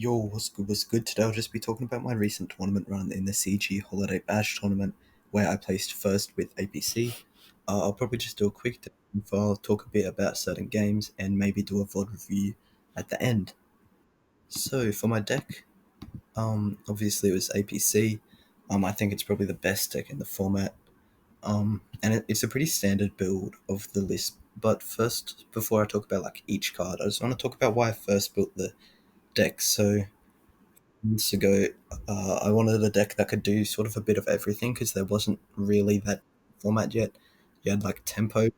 Yo, was good today? I'll just be talking about my recent tournament run in the CG Holiday Bash tournament, where I placed first with APC. I'll probably just do a quick info. I'll talk a bit about certain games and maybe do a VOD review at the end. So for my deck, obviously it was APC. I think it's probably the best deck in the format. It's a pretty standard build of the list. But first, before I talk about like each card, I just want to talk about why I first built the deck. So months ago, I wanted a deck that could do sort of a bit of everything because there wasn't really that format yet. You had like Tempo,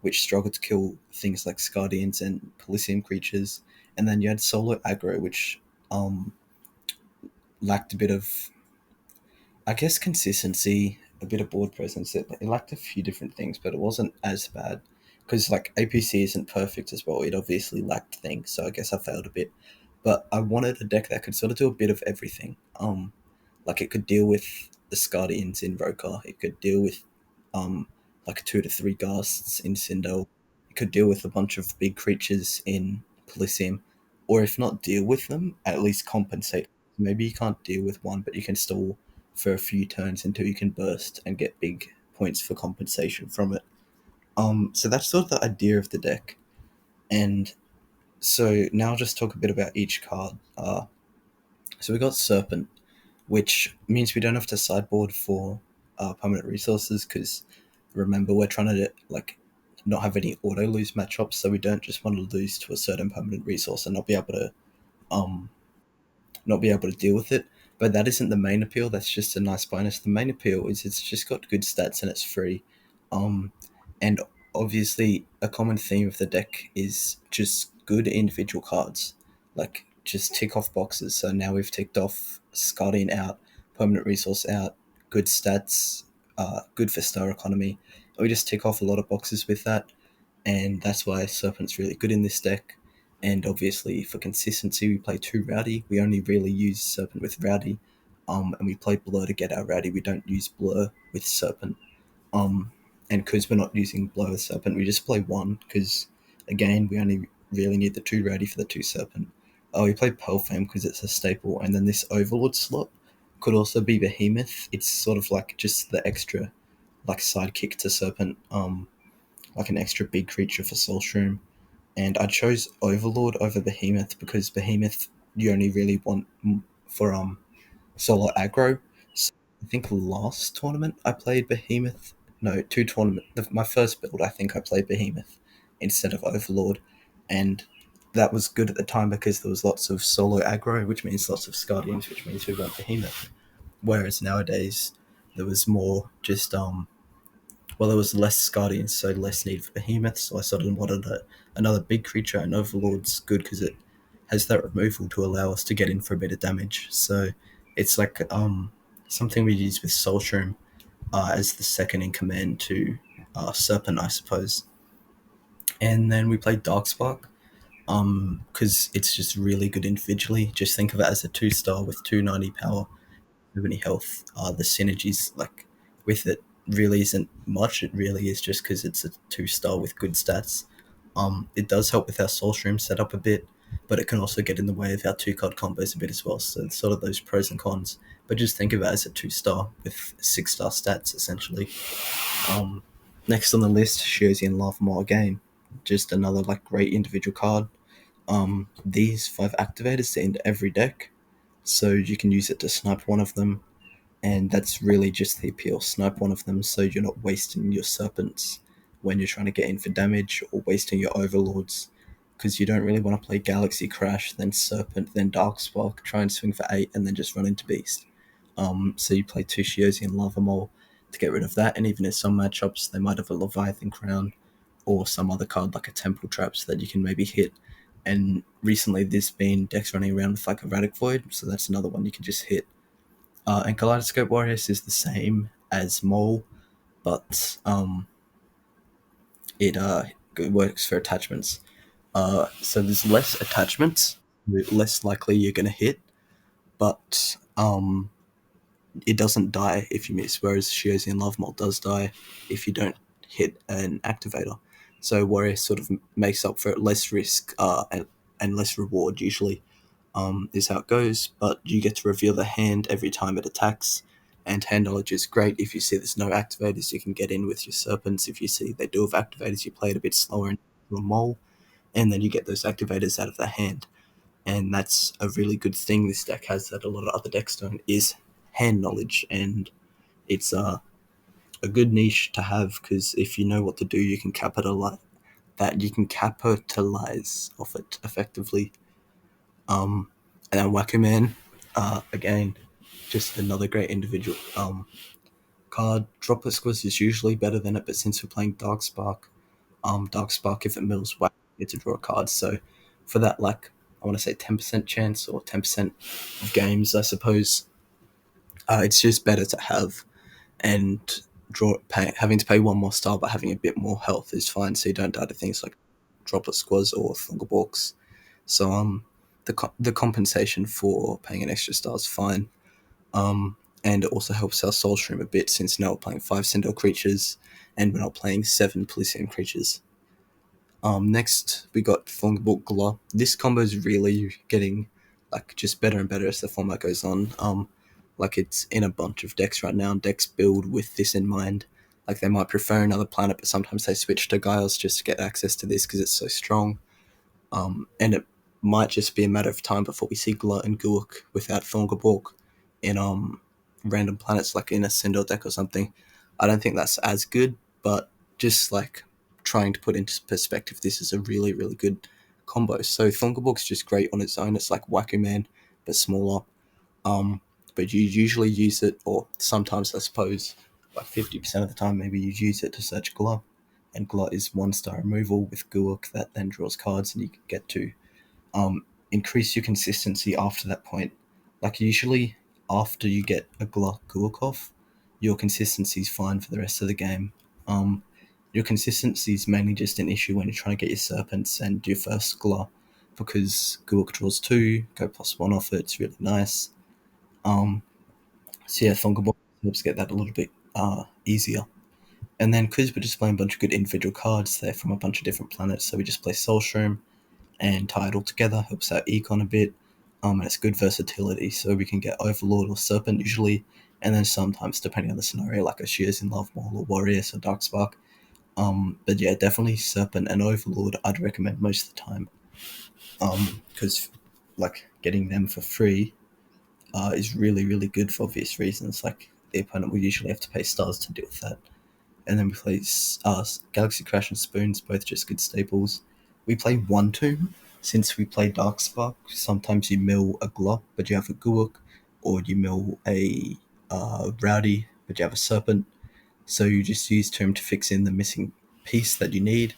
which struggled to kill things like Scardians and Polysium creatures, and then you had Solo Aggro, which um, lacked a bit of, I guess, consistency, a bit of board presence. It lacked a few different things, but it wasn't as bad because like APC isn't perfect as well. It obviously lacked things, so I guess I failed a bit. But I wanted a deck that could sort of do a bit of everything. Like it could deal with the Scardians in Rokar. It could deal with um like 2 to 3 ghasts in Sindel. It could deal with a bunch of big creatures in Polysium. Or if not deal with them, at least compensate. Maybe you can't deal with one, but you can stall for a few turns until you can burst and get big points for compensation from it. So that's sort of the idea of the deck. And so now I'll just talk a bit about each card. So we got Serpent, which means we don't have to sideboard for permanent resources because remember we're trying to like not have any auto lose matchups, so we don't just want to lose to a certain permanent resource and um not be able to deal with it. But that isn't the main appeal. That's just a nice bonus. The main appeal is it's just got good stats and it's free. Um, and obviously, a common theme of the deck is just good individual cards. Like, just tick off boxes. So now we've ticked off Scardian out, permanent resource out, good stats, good for star economy. We just tick off a lot of boxes with that, and that's why Serpent's really good in this deck. And obviously, for consistency, we play 2 Rowdy. We only really use Serpent with Rowdy, and we play Blur to get our Rowdy. We don't use Blur with Serpent. Um, and because we're not using Blur with Serpent, we just play one because, again, we only really need the 2 Rowdy for the 2 Serpent. We play Pearl Fame because it's a staple, and then this Overlord slot could also be Behemoth. It's sort of like just the extra, like sidekick to Serpent. Like an extra big creature for Soulstream. And I chose Overlord over Behemoth because Behemoth you only really want for solo aggro. So I think last tournament I played Behemoth. No, my first build I think I played Behemoth instead of Overlord, and that was good at the time because there was lots of solo aggro, which means lots of Scardians, which means we want Behemoth. Whereas nowadays there was more just there was less Guardians, so less need for Behemoth, so I sort of wanted another big creature, and Overlord's good because it has that removal to allow us to get in for a bit of damage. So it's like something we use with Soulstream as the second in command to Serpent, I suppose. And then we played Darkspark because it's just really good individually. Just think of it as a 2 star with 290 power, 70 health. The synergies like with it really isn't much. It really is just because it's a 2 star with good stats. It does help with our soul stream setup a bit, but it can also get in the way of our 2 card combos a bit as well. So it's sort of those pros and cons. But just think of it as a 2 star with 6 star stats essentially. Um, Next on the list, Shiosian Lava again. Just another like great individual card. These 5 activators to end every deck, so you can use it to snipe one of them, and that's really just the appeal. Snipe one of them so you're not wasting your serpents when you're trying to get in for damage or wasting your overlords because you don't really want to play Galaxy Crash, then Serpent, then Darkspark, try and swing for 8, and then just run into Beast. So you play two Shiozi and Lava Mole to get rid of that, and even in some matchups, they might have a Leviathan Crown or some other card like a Temple Trap so that you can maybe hit. And recently, there's been decks running around with like a Radic Void, so that's another one you can just hit. And Kaleidoscope Warriors is the same as Mole, but it works for attachments. So there's less attachments, less likely you're gonna hit, but it doesn't die if you miss. Whereas Shiozi and Love Mole does die if you don't hit an activator. So Warrior sort of makes up for less risk and less reward usually. is how it goes, but you get to reveal the hand every time it attacks. And hand knowledge is great. If you see there's no activators, you can get in with your serpents. If you see they do have activators, you play it a bit slower into a mole, and then you get those activators out of the hand. And that's a really good thing this deck has that a lot of other decks don't, is hand knowledge. And it's a good niche to have, because if you know what to do, you can capitalize off it effectively. And then Waku Man, again, just another great individual card. Droplet Squiz is usually better than it, but since we're playing Dark Spark, if it mills Waku, you get to draw a card. So for that, like, I want to say 10% chance or 10% of games, I suppose, it's just better to have. And having to pay one more star but having a bit more health is fine, so you don't die to things like Droplet Squads or Thunderbolts. So the compensation for paying an extra star is fine. And it also helps our Soul Stream a bit, since now we're playing 5 Centaur creatures and we're not playing 7 Polysium creatures. Next, we got Thunderbolt Glow. This combo is really getting like just better and better as the format goes on. Like, it's in a bunch of decks right now, and decks build with this in mind. Like, they might prefer another planet, but sometimes they switch to Giles just to get access to this because it's so strong. And it might just be a matter of time before we see Glut and Gulk without Thunderbolt in random planets, like in a Sindel deck or something. I don't think that's as good, but just like trying to put into perspective, this is a really, really good combo. So Thunderbolt's just great on its own. It's like Waku Man, but smaller. But you usually use it, or sometimes I suppose, like 50% of the time, maybe you use it to search Glut. And Glut is 1-star removal with Gulk that then draws cards, and you can get to increase your consistency after that point. Like, usually after you get a Glut Gulk off, your consistency is fine for the rest of the game. Your consistency is mainly just an issue when you're trying to get your Serpents and do first Glut, because Gulk draws 2, go +1 off it, it's really nice. So yeah, Thunderbolt helps get that a little bit easier. And then because we're just playing a bunch of good individual cards, they're from a bunch of different planets, so we just play Soulstream and tie it all together, helps out Econ a bit, and it's good versatility, so we can get Overlord or Serpent usually, and then sometimes, depending on the scenario, like a Shears in Love Maul or Warriors or Darkspark. But yeah, definitely Serpent and Overlord I'd recommend most of the time, because like getting them for free is really, really good for obvious reasons. Like, the opponent will usually have to pay stars to deal with that. And then we play Galaxy Crash and Spoons, both just good staples. We play One Tomb, since we play Darkspark. Sometimes you mill a Glop, but you have a Gulk, or you mill a Rowdy, but you have a Serpent. So you just use Tomb to fix in the missing piece that you need.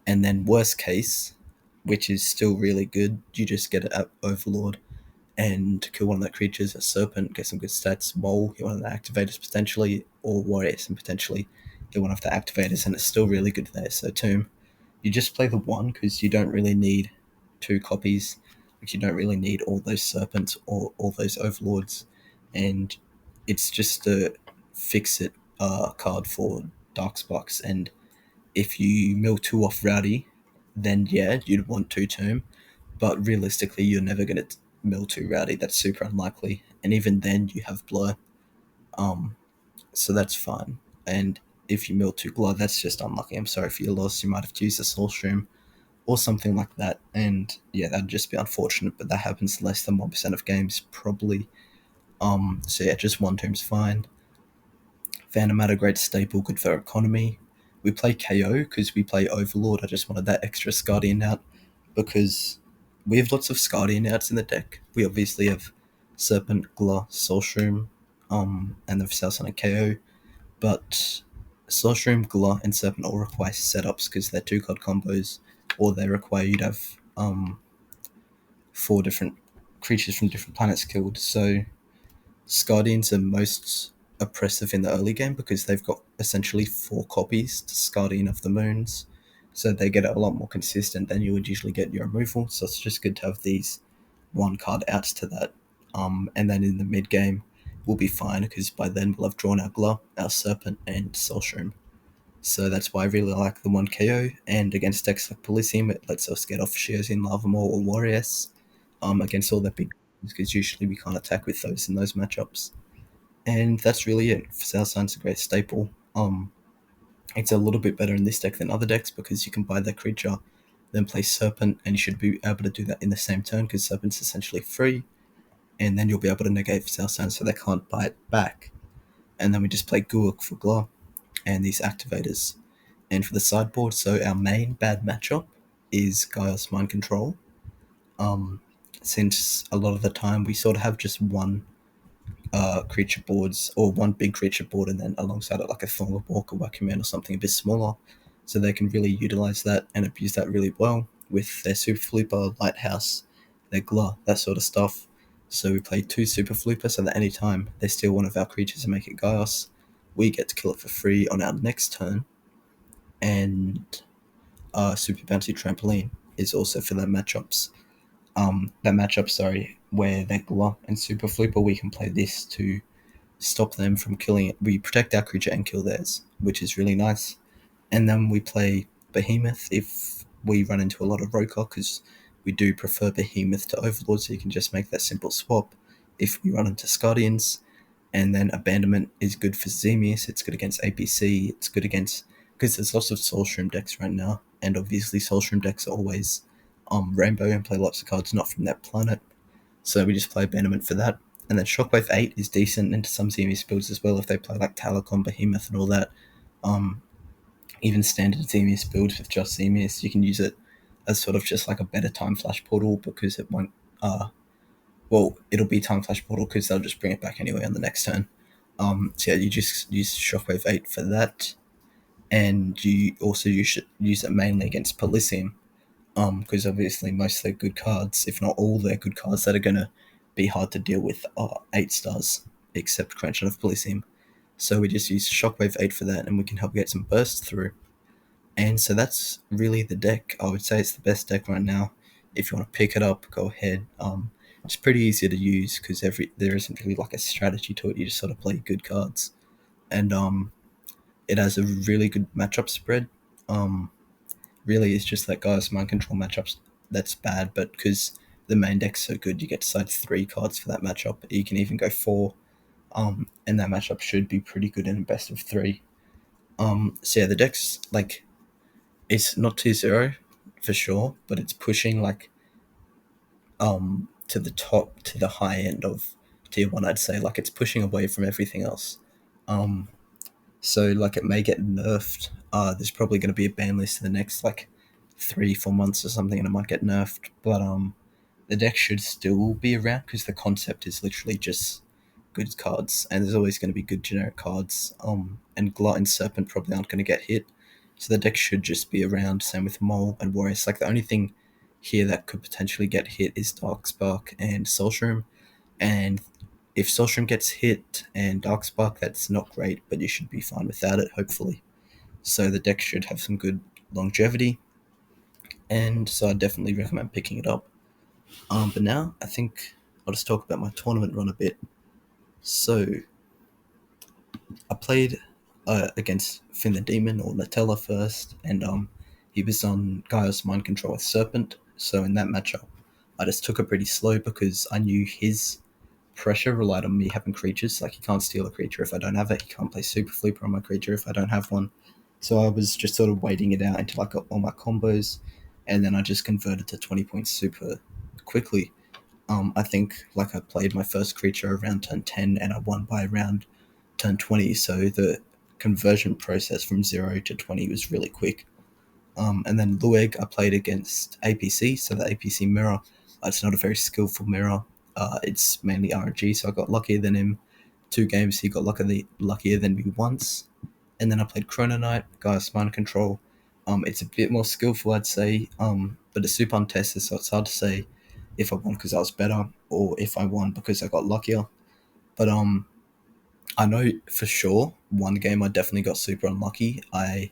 And then worst case, which is still really good, you just get an Overlord and kill one of the creatures, a Serpent, get some good stats, Mole, get one of the activators potentially, or Warriors, and potentially get one of the activators, and it's still really good there. So Tomb, you just play the one, because you don't really need 2 copies. Like, you don't really need all those Serpents or all those Overlords, and it's just a fix-it card for Darksparks. And if you mill 2 off Rowdy, then yeah, you'd want 2 Tomb, but realistically, you're never going to mill 2 Rowdy. That's super unlikely. And even then, you have Blur. So that's fine. And if you mill 2 Blur, that's just unlucky. I'm sorry for your loss. You might have to use a Soul Stream or something like that. And yeah, that'd just be unfortunate, but that happens less than 1% of games, probably. So yeah, just one Tomb's fine. Phantom Matter, great staple, good for economy. We play KO because we play Overlord. I just wanted that extra Scardian out, because we have lots of Scardian outs in the deck. We obviously have Serpent, Gla, Soulstream, and the Southsonic KO, but Soulstream, Gla, and Serpent all require setups because they're 2 card combos, or they require you to have 4 different creatures from different planets killed. So Scardians are most oppressive in the early game because they've got essentially 4 copies to Scardian of the Moons, so they get a lot more consistent than you would usually get your removal. So it's just good to have these 1 card outs to that. And then in the mid game, we'll be fine because by then we'll have drawn our Gla, our Serpent, and Soulstream. So that's why I really like the 1 KO. And against decks like Polysium, it lets us get off Shears in Lava Maul or Warriors. against all their big, because usually we can't attack with those in those matchups. And that's really it. South Sign's a great staple. It's a little bit better in this deck than other decks because you can buy that creature, then play Serpent, and you should be able to do that in the same turn because Serpent's essentially free, and then you'll be able to negate South Sign so they can't buy it back. And then we just play Guuk for Glow and these activators. And for the sideboard, so our main bad matchup is Gaia's Mind Control. Um, since a lot of the time we sort of have just one creature boards or one big creature board and then alongside it like a Thorn Walker, Wackerman or something a bit smaller. So they can really utilize that and abuse that really well with their Super Flipper, Lighthouse, their Glah, that sort of stuff. So we play two Super Flipper so that anytime they steal one of our creatures and make it Gaios, we get to kill it for free on our next turn. And Super Bouncy Trampoline is also for their matchups. That matchup, sorry, where they're Glah and Super Flipper, we can play this to stop them from killing it. We protect our creature and kill theirs, which is really nice. And then we play Behemoth if we run into a lot of Roka, because we do prefer Behemoth to Overlord, so you can just make that simple swap. If we run into Scardians, and then Abandonment is good for Xemius, it's good against APC, it's good against, because there's lots of Soulstream decks right now, and obviously Soulstream decks are always Rainbow and play lots of cards not from that planet. So we just play Abandonment for that. And then Shockwave 8 is decent into some Xemius builds as well if they play like Talacon, Behemoth, and all that. Even standard Xemius builds with just Xemius, you can use it as sort of just like a better Time Flash portal because it won't. Well, it'll be Time Flash portal because they'll just bring it back anyway on the next turn. So yeah, you just use Shockwave 8 for that. And you also use it mainly against Polysium because obviously most of their good cards, if not all their good cards, that are going to be hard to deal with are 8 stars, except Crunch of Polysium. So we just use Shockwave 8 for that, and we can help get some burst through. And so that's really the deck. I would say it's the best deck right now. If you want to pick it up, go ahead. It's pretty easy to use because there isn't really like a strategy to it. You just sort of play good cards, and it has a really good matchup spread. Really, it's just that Gaia's Mind Control matchups that's bad, but because the main deck's so good, you get to side 3 cards for that matchup. You can even go 4, and that matchup should be pretty good in a best of 3. So yeah, the deck's like, it's not 2-0 for sure, but it's pushing like to the top, to the high end of tier 1, I'd say. Like, it's pushing away from everything else. So like it may get nerfed. There's probably going to be a ban list in the next like 3-4 months or something, and it might get nerfed. But the deck should still be around because the concept is literally just good cards, and there's always going to be good generic cards. And Glut and Serpent probably aren't going to get hit, so the deck should just be around. Same with Mole and Warriors. Like the only thing here that could potentially get hit is Darkspark and Soulstream, and if Soulstream gets hit and Darkspark, that's not great, but you should be fine without it, hopefully. So the deck should have some good longevity, and so I definitely recommend picking it up. But now I think I'll just talk about my tournament run a bit. So I played against Finn the Demon or Nutella first, and he was on Gaia's Mind Control with Serpent. So in that matchup, I just took it pretty slow because I knew his pressure relied on me having creatures. Like, he can't steal a creature if I don't have it. He can't play Super Flipper on my creature if I don't have one. So I was just sort of waiting it out until I got all my combos, and then I just converted to 20 points super quickly. I think like I played my first creature around turn 10 and I won by around turn 20. So the conversion process from 0 to 20 was really quick. And then Lueg, I played against APC, so the APC mirror, it's not a very skillful mirror. It's mainly RNG, so I got luckier than him 2 games. He got luckier than me once. And then I played Chrono Knight, Gaia's Mind Control. It's a bit more skillful, I'd say, but it's super untested, so it's hard to say if I won because I was better or if I won because I got luckier. But I know for sure one game I definitely got super unlucky. I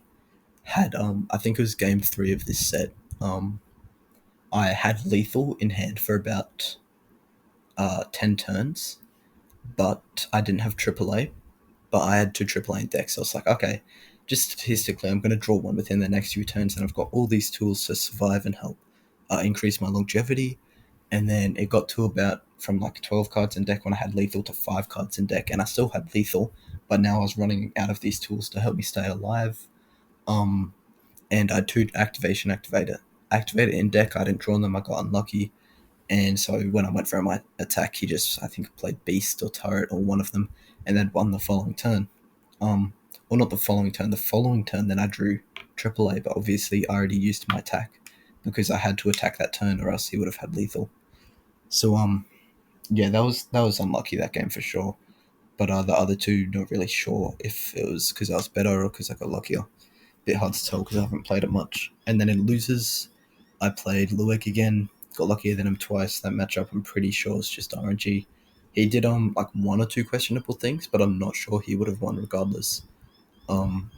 had I think it was game 3 of this set. I had lethal in hand for about 10 turns, but I didn't have AAA. But I had 2 AAA in decks. So I was like, okay, just statistically, I'm going to draw one within the next few turns, and I've got all these tools to survive and help increase my longevity. and then it got to about from like 12 cards in deck when I had lethal to 5 cards in deck, and I still had lethal, but now I was running out of these tools to help me stay alive. Um, and I had two activator in deck. I didn't draw them. I got unlucky, and so when I went for my attack, he just I think played beast or turret or one of them, and then won the following turn. Um, well, not the following turn. The following turn, then I drew AAA, but obviously I already used my attack because I had to attack that turn, or else he would have had lethal. So yeah, that was unlucky that game for sure. But the other two, not really sure if it was because I was better or because I got luckier. Bit hard to tell because I haven't played it much. And then in losers, I played Luek again. Got luckier than him twice. That matchup, I'm pretty sure, is just RNG. He did like one or two questionable things, but I'm not sure he would have won regardless. Um,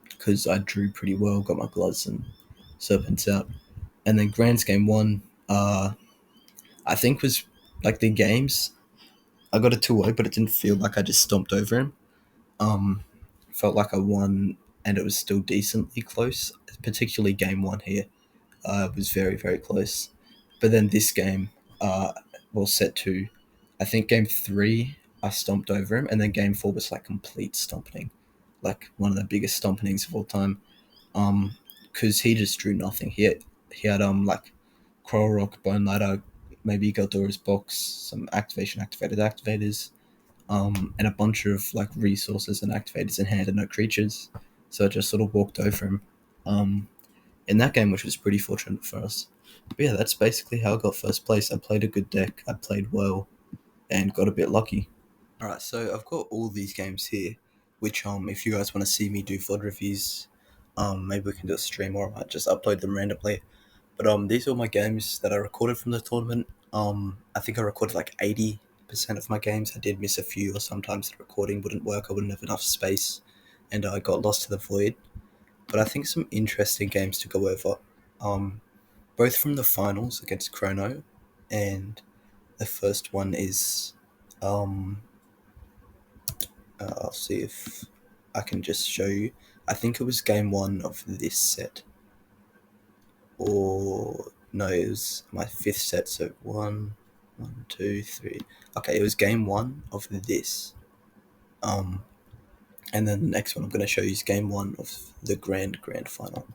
because I drew pretty well, got my gloves and serpents out. And then Grand's game one, I think was like the games. I got a 2-0, but it didn't feel like I just stomped over him. Um, Felt like I won, and it was still decently close. Particularly game one here, was very very close. But then this game, uh, well, set two. I think game three I stomped over him, and then game four was like complete stomping, like one of the biggest stompings of all time. Um, because he just drew nothing. He had like Coral Rock, Bone Ladder, maybe Galdora's Box, some activated activators, and a bunch of like resources and activators in hand and no creatures. So I just sort of walked over him um, in that game, which was pretty fortunate for us. But yeah, that's basically how I got first place. I played a good deck, I played well, and got a bit lucky. Alright, so I've got all these games here, which if you guys want to see me do VOD reviews, maybe we can do a stream or I might just upload them randomly. But these are my games that I recorded from the tournament. I think I recorded like 80% of my games. I did miss a few, or sometimes the recording wouldn't work. I wouldn't have enough space, and I got lost to the void. But I think some interesting games to go over. Um, Both from the finals against Chrono, and the first one is, um, I'll see if I can just show you. I think it was game one of this set, or no, it was my fifth set. So one, two, three. Okay, it was game one of this. Um, and then the next one I'm going to show you is game one of the grand final.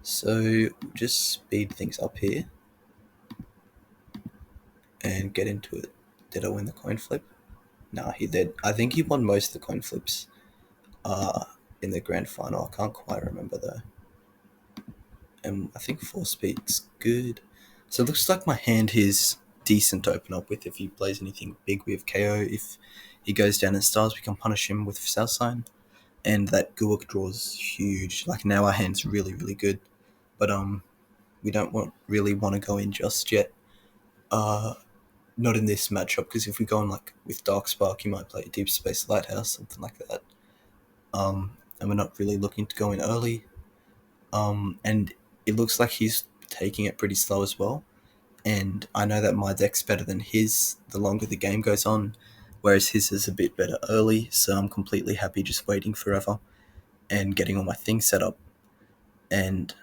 So just speed things up here and get into it. Did I win the coin flip? No, he did. I think he won most of the coin flips. In the grand final, I can't quite remember though. And I think 4 speed's good. So it looks like my hand is decent to open up with if he plays anything big. We have KO. If he goes down in stars, we can punish him with South Sign. And that Guok draws huge. Like now our hand's really, really good. But we don't really want to go in just yet. Uh Not in this matchup, because if we go in like with Dark Spark, he might play a Deep Space Lighthouse, something like that. And we're not really looking to go in early. And it looks like he's taking it pretty slow as well. And I know that my deck's better than his the longer the game goes on, whereas his is a bit better early. So I'm completely happy just waiting forever and getting all my things set up. And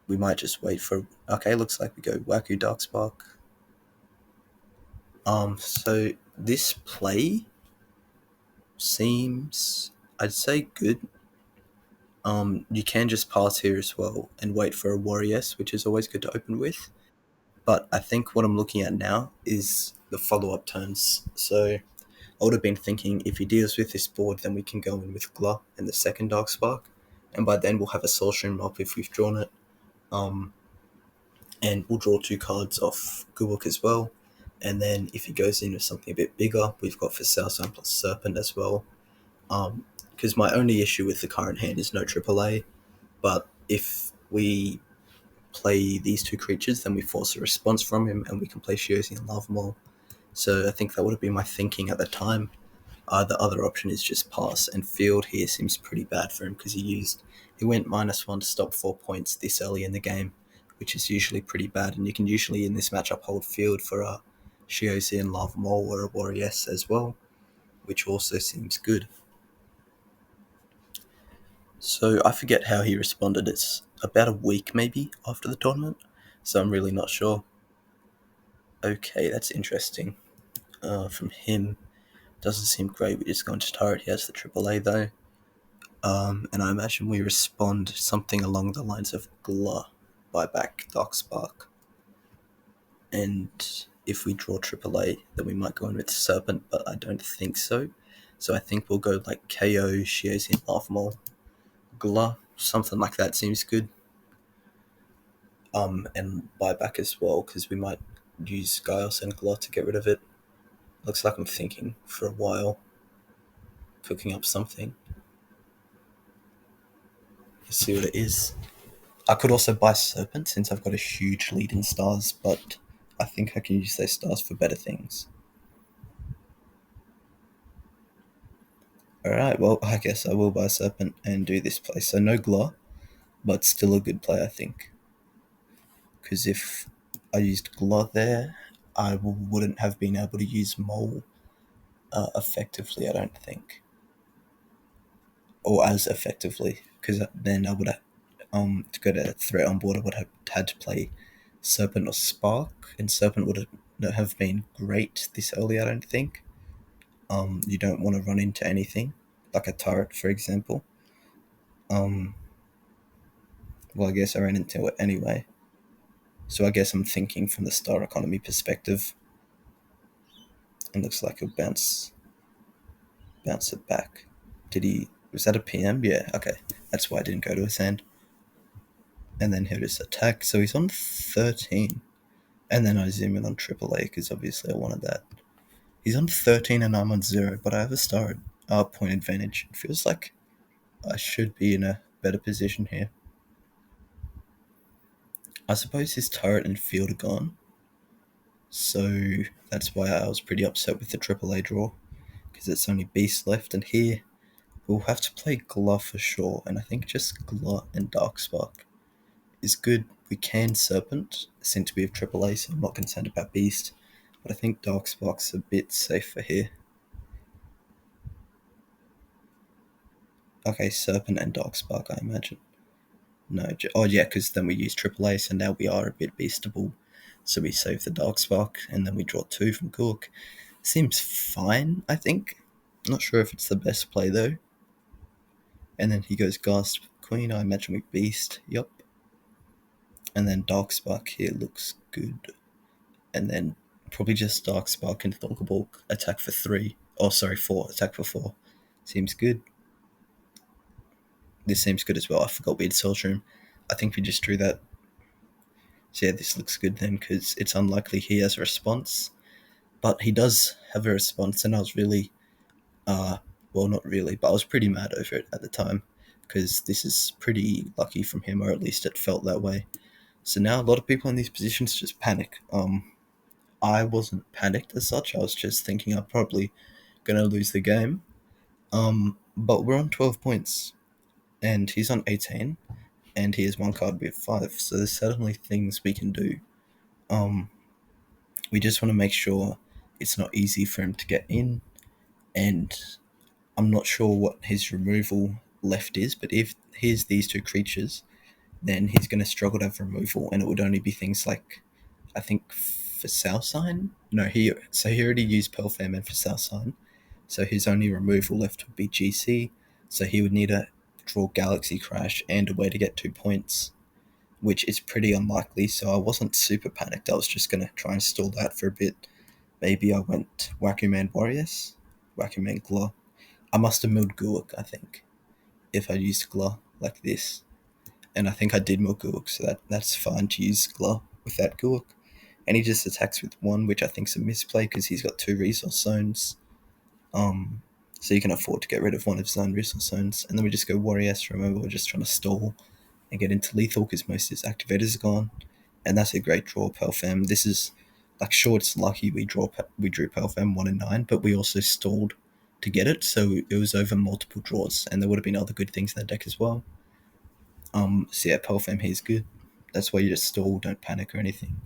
we might just wait for. Okay, looks like we go Waku Darkspark. So this play seems, I'd say, good. You can just pass here as well and wait for a Warriors, which is always good to open with. But I think what I'm looking at now is the follow-up turns. So I would have been thinking if he deals with this board, then we can go in with Gla and the second Dark Spark, and by then we'll have a Soul Stream up if we've drawn it. And we'll draw 2 cards off Gubuk as well. And then if he goes in with something a bit bigger, we've got for Sun plus Serpent as well. Because my only issue with the current hand is no AAA, but if we play these 2 creatures, then we force a response from him, and we can play Shiozi and Lava Maul. So I think that would have been my thinking at the time. The other option is just pass, and field here seems pretty bad for him because he went -1 to stop 4 points this early in the game, which is usually pretty bad, and you can usually in this matchup hold field for a Shiozi and Lava Maul or a Warriors as well, which also seems good. So I forget how he responded. It's about a week maybe after the tournament, so I'm really not sure. Okay, that's interesting. From him, doesn't seem great. We just go into turret. He has the AAA though. And I imagine we respond something along the lines of Gla, buy back Darkspark. And if we draw AAA, then we might go in with Serpent, but I don't think so. So I think we'll go like KO, Shiozin, Laugh Gla, something like that seems good. And buyback as well, because we might use Gaios and Gla to get rid of it. Looks like I'm thinking for a while, cooking up something. Let's see what it is. I could also buy Serpent since I've got a huge lead in stars, but I think I can use those stars for better things. Alright, well, I guess I will buy Serpent and do this play. So no Gla, but still a good play, I think. Because if I used Gla there, I wouldn't have been able to use Mole effectively, I don't think. Or as effectively, because then I would have, to go to threat on board, I would have had to play Serpent or Spark, and Serpent would not have been great this early, I don't think. You don't want to run into anything, like a turret, for example. Um, well, I guess I ran into it anyway. So I guess I'm thinking from the star economy perspective. It looks like he'll bounce it back. Did he? Was that a PM? Yeah. Okay, that's why I didn't go to his hand. And then he'll just attack. So he's on 13. And then I zoom in on AAA because obviously I wanted that. He's on 13 and I'm on 0, but I have a star point advantage. It feels like I should be in a better position here. I suppose his turret and field are gone. So that's why I was pretty upset with the AAA draw. Because it's only Beast left. And here we'll have to play Gla for sure. And I think just Gla and Darkspark is good. We can Serpent since we have AAA, so I'm not concerned about Beast. But I think Darkspark's a bit safer here. Okay, Serpent and Darkspark, I imagine. No, oh yeah, because then we use AAA, so now we are a bit beastable. So we save the Darkspark, and then we draw 2 from Cook. Seems fine, I think. Not sure if it's the best play though. And then he goes Gasp Queen, I imagine we Beast, yup. And then Darkspark here looks good. And then probably just Darkspark and Thunderbolt attack for 3. Oh, sorry, 4. Attack for 4. Seems good. This seems good as well. I forgot we had Soul's Room. I think we just drew that. So yeah, this looks good then because it's unlikely he has a response. But he does have a response, and I was really, well, not really, but I was pretty mad over it at the time because this is pretty lucky from him, or at least it felt that way. So now a lot of people in these positions just panic. I wasn't panicked as such. I was just thinking I'm probably gonna lose the game. But we're on 12 points, and he's on 18, and he has one card with 5. So there's certainly things we can do. We just want to make sure it's not easy for him to get in, and I'm not sure what his removal left is, but if here's these 2 creatures, then he's going to struggle to have removal, and it would only be things like, I think, for South Sign? No, he already used Pearl Famine for South Sign, so his only removal left would be GC, so he would need to draw Galaxy Crash and a way to get 2 points, which is pretty unlikely, so I wasn't super panicked. I was just going to try and stall that for a bit. Maybe I went Wackyman Warriors, Wackyman Gla. I must have milled Guuk, I think, if I used Gla like this. And I think I did mill Guuk, so that's fine to use Gla with that Guuk. And he just attacks with 1, which I think is a misplay because he's got 2 resource zones. So you can afford to get rid of one of his own resource zones. And then we just go Warriors. Remember, we're just trying to stall and get into lethal because most of his activators are gone. And that's a great draw, Pelfam. This is, like, sure, it's lucky we drew Pelfam 1 and 9, but we also stalled to get it, so it was over multiple draws, and there would have been other good things in the deck as well. So yeah, Pelfam here is good. That's why you just stall, don't panic or anything.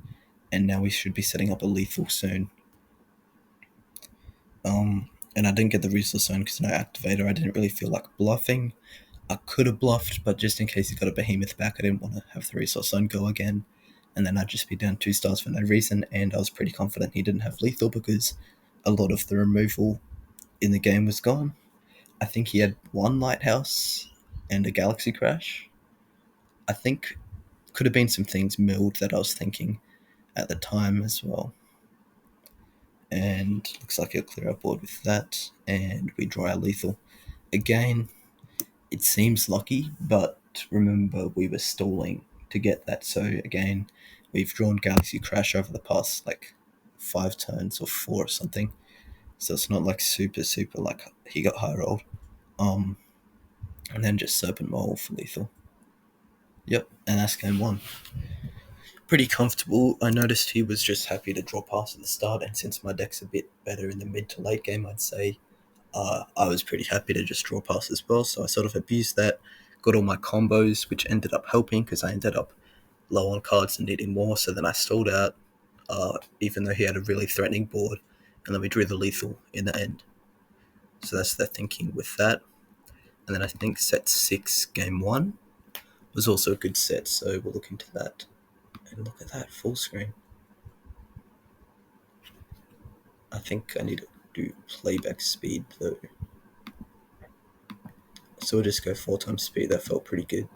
And now we should be setting up a lethal soon. And I didn't get the resource zone because no activator. I didn't really feel like bluffing. I could have bluffed, but just in case he got a behemoth back, I didn't want to have the resource zone go again. and then I'd just be down 2 stars for no reason, and I was pretty confident he didn't have lethal because a lot of the removal in the game was gone. I think he had one lighthouse and a galaxy crash. I think could have been some things milled that I was thinking at the time as well. And looks like he'll clear our board with that, and we draw our lethal. Again, it seems lucky, but remember we were stalling to get that. So again, we've drawn Galaxy Crash over the past like 5 turns or four or something. So it's not like super like he got high rolled. Um, and then just Serpent Mole for lethal. Yep, and that's game one. Pretty comfortable. I noticed he was just happy to draw past at the start, and since my deck's a bit better in the mid to late game, I'd say I was pretty happy to just draw past as well. So I sort of abused that, got all my combos, which ended up helping because I ended up low on cards and needing more. So then I stalled out, even though he had a really threatening board, and then we drew the lethal in the end. So that's the thinking with that. And then I think set 6, game 1, was also a good set. So we'll look into that. And look at that, full screen. I think I need to do playback speed though. So we'll just go 4 times speed. That felt pretty good.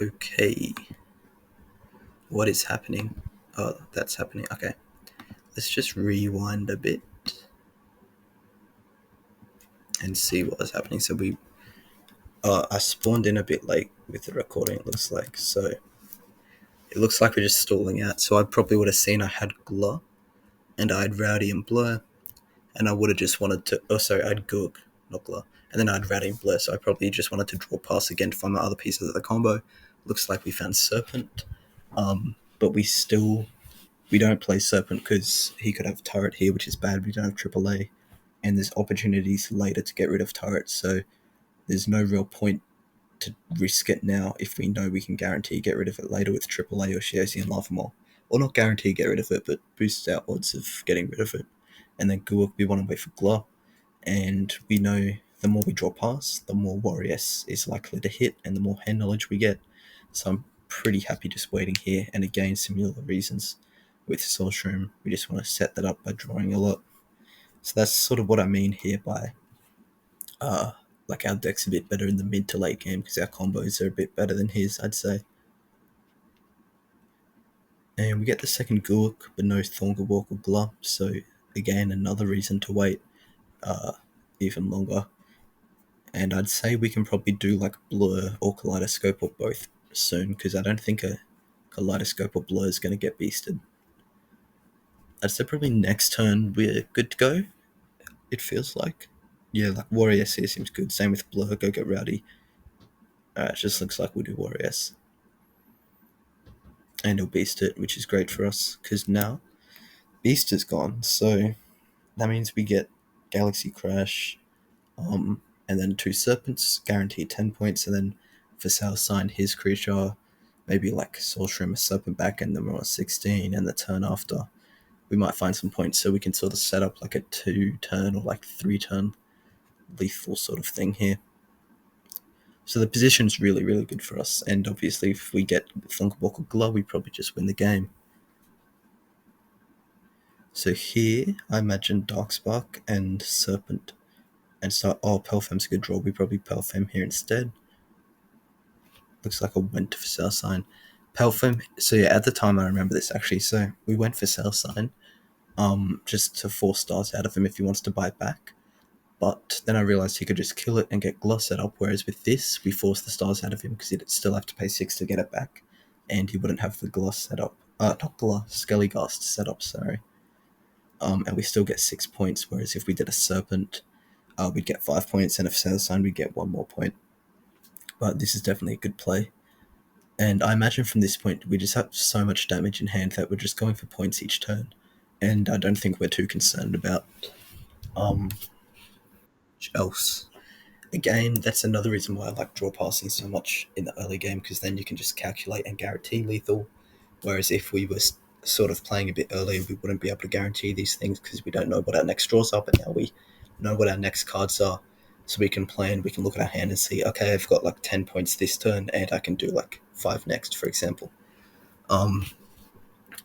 Okay. What is happening? Oh, that's happening. Okay. Let's just rewind a bit and see what was happening. So I spawned in a bit late with the recording, it looks like. So it looks like we're just stalling out. So I probably would have seen I had Glur and I had Rowdy and Blur, and I would have just wanted to. Oh, sorry, I had Goog, not Glur. And then I had Rowdy and Blur, so I probably just wanted to draw pass again to find my other pieces of the combo. Looks like we found Serpent. But we don't play Serpent because he could have turret here, which is bad. We don't have AAA, and there's opportunities later to get rid of turrets, so there's no real point to risk it now if we know we can guarantee get rid of it later with AAA or Shiozi and Lava Mole. Or not guarantee get rid of it, but boosts our odds of getting rid of it. And then Guok, we want to wait for Glur, and we know the more we draw past, the more Warriors is likely to hit, and the more hand knowledge we get. So I'm pretty happy just waiting here, and again, similar reasons with Soul Shroom, we just want to set that up by drawing a lot. So that's sort of what I mean here by like our deck's a bit better in the mid to late game because our combos are a bit better than his, I'd say. And we get the second Guok, but no Thorngalwalk or Glump, so again, another reason to wait uh, even longer. And I'd say we can probably do like Blur or Kaleidoscope or both soon because I don't think a Kaleidoscope or Blur is going to get beasted. I'd say probably next turn we're good to go, it feels like. Yeah, like Warrior here seems good. Same with Blur, go get Rowdy. It just looks like we'll do Warrior. And he'll beast it, which is great for us because now Beast is gone. So that means we get Galaxy Crash, and then 2 Serpents, guaranteed 10 points, and then for Sal sign his creature, maybe like Soul Shroom a Serpent back, and then we're on 16, and the turn after we might find some points so we can sort of set up like a 2-turn or like 3-turn lethal sort of thing here. So the position's really, really good for us, and obviously if we get Thunkerwalk or Glow, we probably just win the game. So here, I imagine Darkspark and Serpent. And so, Pelfam's a good draw. We probably Pelfam here instead. Looks like I went for Cell Sign. Pelfam, so yeah, at the time I remember this actually. So we went for Cell Sign, just to 4 stars out of him if he wants to buy it back. But then I realized he could just kill it and get Gloss set up, whereas with this, we force the stars out of him because he'd still have to pay 6 to get it back. And he wouldn't have the Gloss set up. Not Gloss, Skelligast set up, sorry. And we still get 6 points, whereas if we did a Serpent, we'd get 5 points, and if Sailor Sign, we'd get 1 more point. But this is definitely a good play. And I imagine from this point, we just have so much damage in hand that we're just going for points each turn. And I don't think we're too concerned about else. Again, that's another reason why I like draw passing so much in the early game, because then you can just calculate and guarantee lethal. Whereas if we were sort of playing a bit earlier, we wouldn't be able to guarantee these things because we don't know what our next draws are, but now we know what our next cards are. So we can plan, we can look at our hand and see, okay, I've got like 10 points this turn and I can do like 5 next, for example. And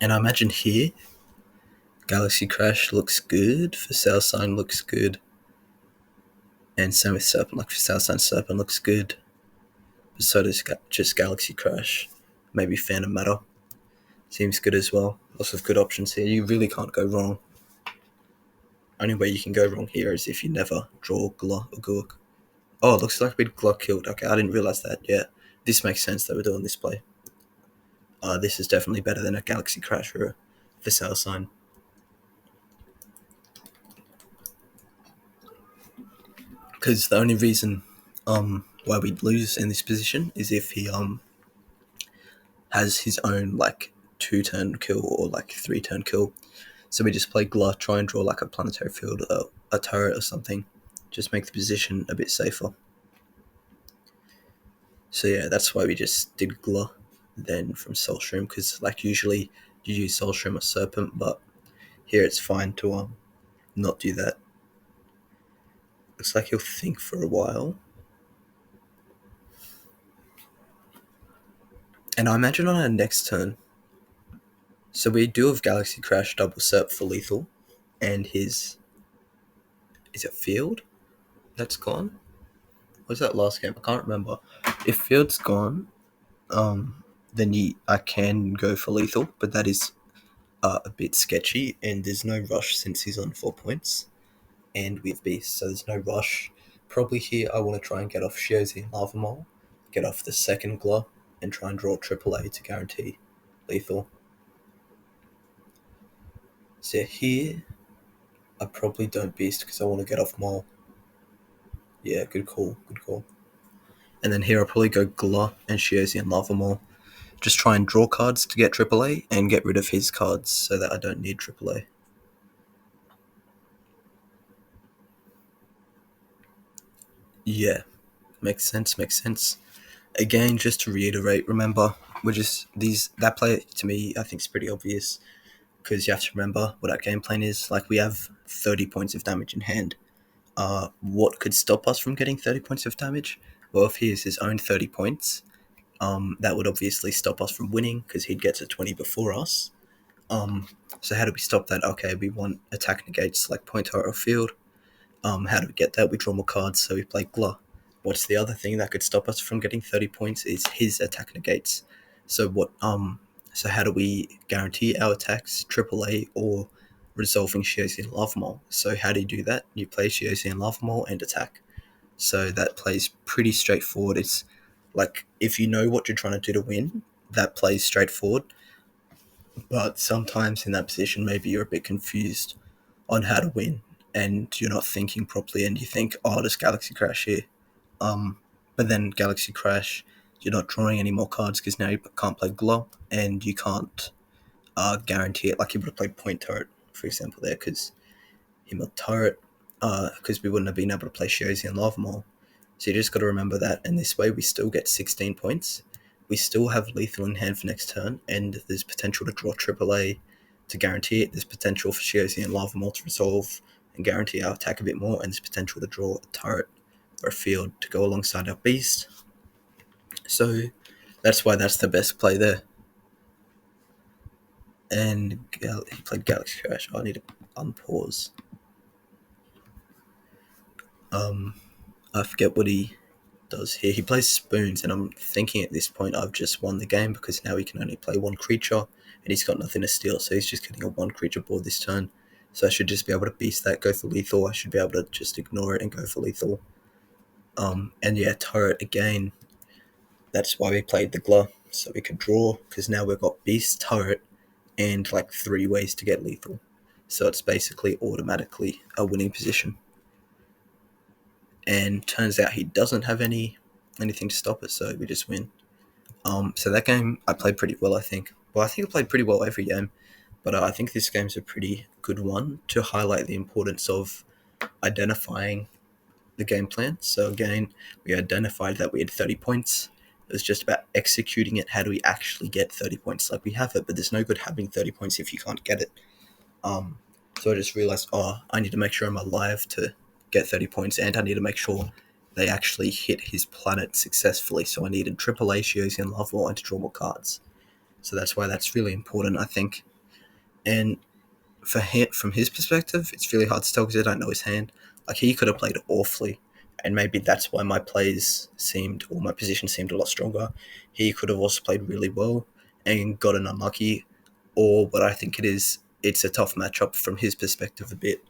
I imagine here, Galaxy Crash looks good, for South Sign looks good, and same with Serpent, like for South Sign Serpent looks good, but so does just Galaxy Crash. Maybe Phantom Matter seems good as well. Lots of good options here. You really can't go wrong. Only way you can go wrong here is if you never draw Gluck or Gurk. Oh, it looks like we'd Gluck killed. Okay, I didn't realize that. Yeah, this makes sense that we're doing this play. This is definitely better than a Galaxy Crash or a Viscera Sign. Because the only reason why we'd lose in this position is if he has his own like 2-turn kill or like 3-turn kill. So we just play Glut, try and draw like a planetary field, a turret or something. Just make the position a bit safer. So yeah, that's why we just did Glut then from Soulstream, because like usually you use Soulstream or Serpent, but here it's fine to not do that. Looks like he'll think for a while. And I imagine on our next turn, so we do have Galaxy Crash double Serp for lethal, and his, is it Field that's gone? What was that last game? I can't remember. If Field's gone, then I can go for lethal, but that is a bit sketchy, and there's no rush since he's on 4 points, and with Beast, so there's no rush. Probably here I want to try and get off Shiozi and Lava Mole, get off the second Glove, and try and draw AAA to guarantee lethal. So here, I probably don't Beast because I want to get off Mole. Yeah, good call, good call. And then here I'll probably go Gla and Shiozi and Lava Mole. Just try and draw cards to get AAA and get rid of his cards so that I don't need AAA. Yeah, makes sense, makes sense. Again, just to reiterate, remember, that play to me, I think is pretty obvious, because you have to remember what our game plan is. Like, we have 30 points of damage in hand. What could stop us from getting 30 points of damage? Well, if he has his own 30 points, that would obviously stop us from winning, because he'd get to 20 before us. So how do we stop that? Okay, we want attack negates like point, turret, or field. How do we get that? We draw more cards, so we play Gla. What's the other thing that could stop us from getting 30 points is his attack negates. So so how do we guarantee our attacks, AAA or resolving Shiozi and Lava Mole? So how do you do that? You play Shiozi and Lava Mole and attack. So that plays pretty straightforward. It's like, if you know what you're trying to do to win, that plays straightforward. But sometimes in that position, maybe you're a bit confused on how to win, and you're not thinking properly, and you think, oh, just Galaxy Crash here. But then Galaxy Crash, you're not drawing any more cards because now you can't play Glow, and you can't guarantee it. Like, you would have played Point Turret, for example, there, because he milled Turret, because we wouldn't have been able to play Shiozi and Lava Mole. So you just got to remember that, and this way we still get 16 points. We still have lethal in hand for next turn, and there's potential to draw AAA to guarantee it. There's potential for Shiozi and Lava Mole to resolve and guarantee our attack a bit more, and there's potential to draw a turret or a field to go alongside our beast. So that's why that's the best play there. And he played Galaxy Crash. I need to unpause. I forget what he does here. He plays spoons, and I'm thinking at this point I've just won the game, because now he can only play one creature, and he's got nothing to steal, so he's just getting a one creature board this turn. So I should just be able to beast that, go for lethal. I should be able to just ignore it and go for lethal. And yeah, turret again. That's why we played the Gla, so we could draw, because now we've got beast, turret, and like 3 ways to get lethal. So it's basically automatically a winning position. And turns out he doesn't have anything to stop us, so we just win. So that game I played pretty well, I think. Well, I think I played pretty well every game, but I think this game's a pretty good one to highlight the importance of identifying the game plan. So again, we identified that we had 30 points. It was just about executing it. How do we actually get 30 points? Like, we have it, but there's no good having 30 points if you can't get it. So I just realized, I need to make sure I'm alive to get 30 points, and I need to make sure they actually hit his planet successfully. So I needed triple ratios in Love War and to draw more cards. So that's why that's really important, I think. And for him, from his perspective, it's really hard to tell because I don't know his hand. Like, he could have played awfully, and maybe that's why my plays seemed, or my position seemed a lot stronger. He could have also played really well and gotten unlucky, or what I think it is, it's a tough matchup from his perspective a bit,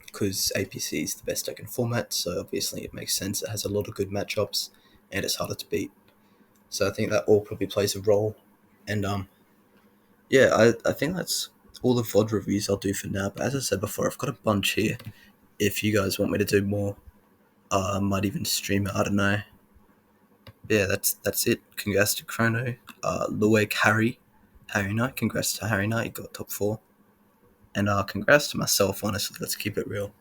because APC is the best deck in format, so obviously it makes sense. It has a lot of good matchups, and it's harder to beat. So I think that all probably plays a role, and yeah, I think that's all the VOD reviews I'll do for now. But as I said before, I've got a bunch here. If you guys want me to do more, I might even stream it. I don't know. Yeah, that's it. Congrats to Chrono, Lueg, Harry Knight. Congrats to Harry Knight. He got top 4, and congrats to myself. Honestly, let's keep it real.